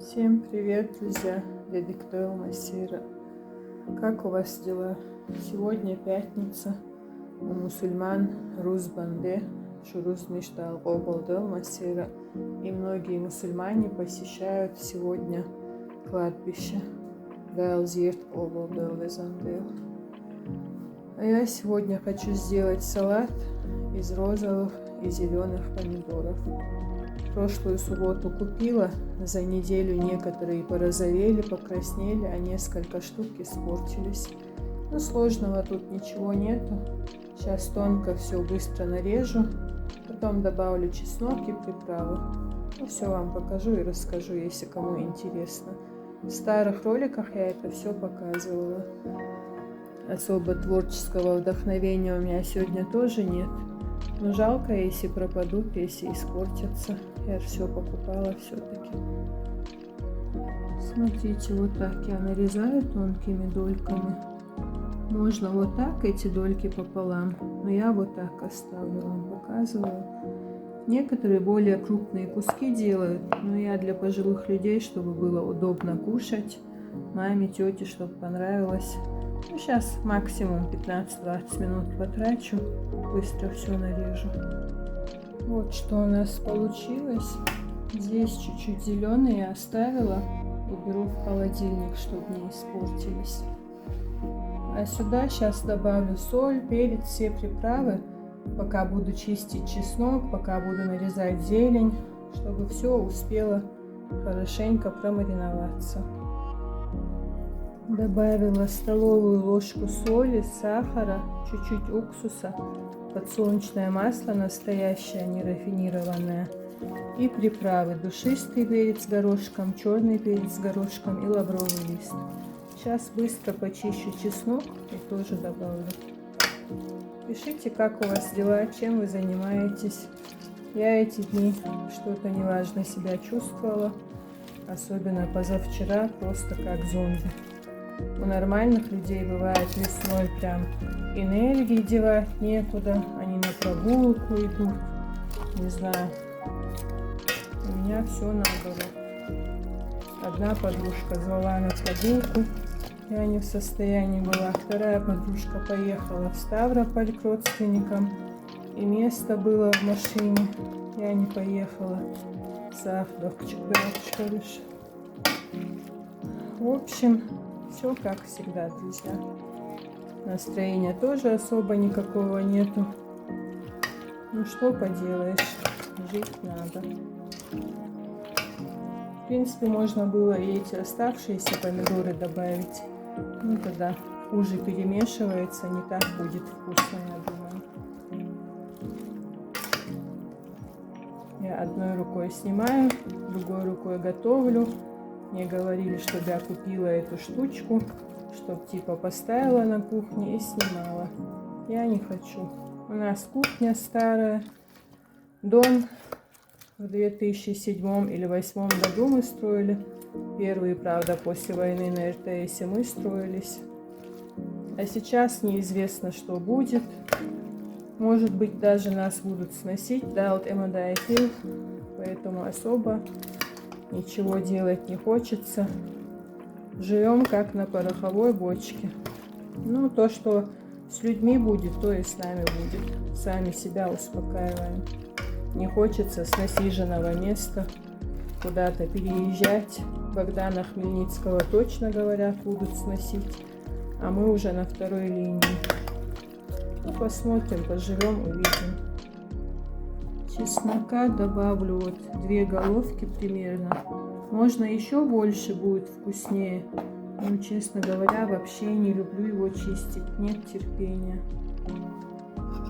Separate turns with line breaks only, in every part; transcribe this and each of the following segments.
Всем привет, друзья! Дядя Ктойл Масира. Как у вас дела? Сегодня пятница. У мусульман Руз Банде, Шуруз Миштал Обалдел Масира. И многие мусульмане посещают сегодня кладбище Галзирт Обалдел Везандел. А я сегодня хочу сделать салат из розовых и зеленых помидоров. Прошлую субботу купила, за неделю некоторые порозовели, покраснели, а несколько штук испортились. Но сложного тут ничего нету. Сейчас тонко все быстро нарежу, потом добавлю чеснок и приправы. Все вам покажу и расскажу, если кому интересно. В старых роликах я это все показывала. Особо творческого вдохновения у меня сегодня тоже нет. Но жалко, если пропадут, если испортятся. Я все покупала все-таки. Смотрите, вот так я нарезаю тонкими дольками. Можно вот так эти дольки пополам, но я вот так оставлю, вам показываю. Некоторые более крупные куски делают, но я для пожилых людей, чтобы было удобно кушать, маме, тете, чтобы понравилось. Ну, сейчас максимум 15-20 минут потрачу, быстро все нарежу. Вот что у нас получилось. Здесь чуть-чуть зеленые я оставила и беру в холодильник, чтобы не испортились. А сюда сейчас добавлю соль, перец, все приправы, пока буду чистить чеснок, пока буду нарезать зелень, чтобы все успело хорошенько промариноваться. Добавила столовую ложку соли, сахара, чуть-чуть уксуса, подсолнечное масло настоящее, не рафинированное, и приправы: душистый перец с горошком, черный перец с горошком и лавровый лист. Сейчас быстро почищу чеснок и тоже добавлю. Пишите, как у вас дела, чем вы занимаетесь. Я эти дни что-то неважно себя чувствовала, особенно позавчера, просто как зомби. У нормальных людей бывает весной прям энергии девать некуда, они на прогулку идут, не знаю. У меня все наоборот. Одна подружка звала на прогулку, я не в состоянии была. Вторая подружка поехала в Ставрополь к родственникам, и место было в машине, я не поехала. В общем, все как всегда, друзья. Настроения тоже особо никакого нету. Ну что поделаешь, жить надо. В принципе, можно было и эти оставшиеся помидоры добавить. Ну тогда хуже перемешивается, не так будет вкусно, я думаю. Я одной рукой снимаю, другой рукой готовлю. Мне говорили, чтобы я купила эту штучку, чтобы типа поставила на кухне и снимала. Я не хочу. У нас кухня старая. Дом в 2007 или 2008 году мы строили. Первые, правда, после войны на РТСе мы строились. А сейчас неизвестно, что будет. Может быть, даже нас будут сносить. Да, вот МДАФИЛ. Поэтому особо ничего делать не хочется. Живем как на пороховой бочке. Ну, то, что с людьми будет, то и с нами будет. Сами себя успокаиваем. Не хочется с насиженного места куда-то переезжать. Богдана Хмельницкого точно, говорят, будут сносить. А мы уже на второй линии. Ну, посмотрим, поживем, увидим. Чеснока добавлю вот 2 головки примерно. Можно еще больше, будет вкуснее. Но, честно говоря, вообще не люблю его чистить. Нет терпения.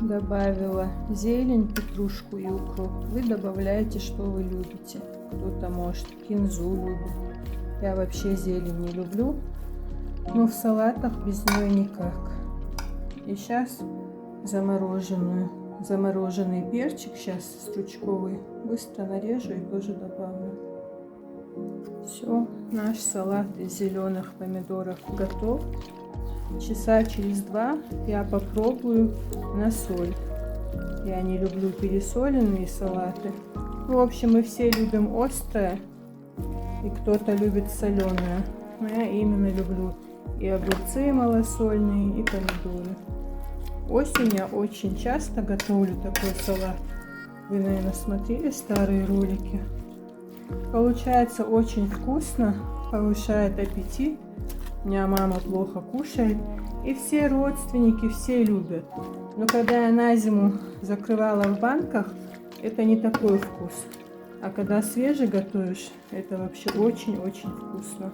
Добавила зелень, петрушку и укроп. Вы добавляете, что вы любите. Кто-то, может, кинзу любит. Я вообще зелень не люблю. Но в салатах без нее никак. И сейчас замороженный перчик, сейчас стручковый, быстро нарежу и тоже добавлю. Все, наш салат из зеленых помидоров готов. Часа через 2 я попробую на соль. Я не люблю пересоленные салаты. В общем, мы все любим острое. и кто-то любит соленое. Но я именно люблю и огурцы малосольные, и помидоры. Осенью я очень часто готовлю такой салат. Вы, наверное, смотрели старые ролики. Получается очень вкусно, повышает аппетит. У меня мама плохо кушает, и все родственники, все любят. Но когда я на зиму закрывала в банках, это не такой вкус. А когда свежий готовишь, это вообще очень-очень вкусно.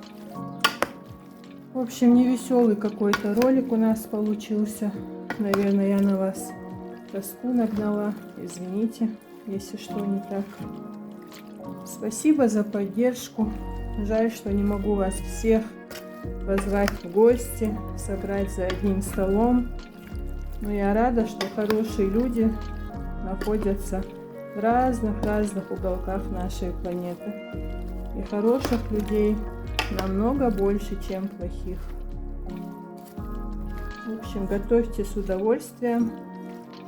В общем, невеселый какой-то ролик у нас получился. Наверное, я на вас тоску нагнала. Извините, если что не так. Спасибо за поддержку. Жаль, что не могу вас всех позвать в гости, собрать за одним столом. Но я рада, что хорошие люди находятся в разных уголках нашей планеты. И хороших людей намного больше, чем плохих. В общем, готовьте с удовольствием,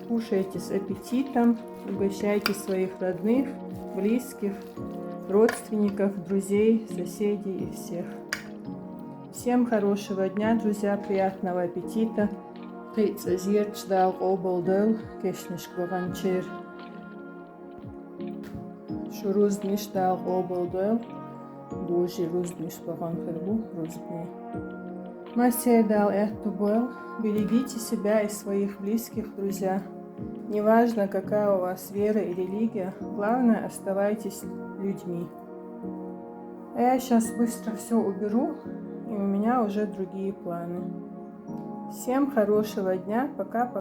кушайте с аппетитом, угощайте своих родных, близких, родственников, друзей, соседей и всех. Всем хорошего дня, друзья, приятного аппетита. Pizza ziertšdēl oboldēl, kešniškva vančēr. Šuruz mištēl oboldēl, божий рузбниш паган хербу рузбни. Масседал этубел. Берегите себя и своих близких, друзья. Неважно, какая у вас вера и религия, главное, оставайтесь людьми. А я сейчас быстро все уберу, и у меня уже другие планы. Всем хорошего дня, пока-пока.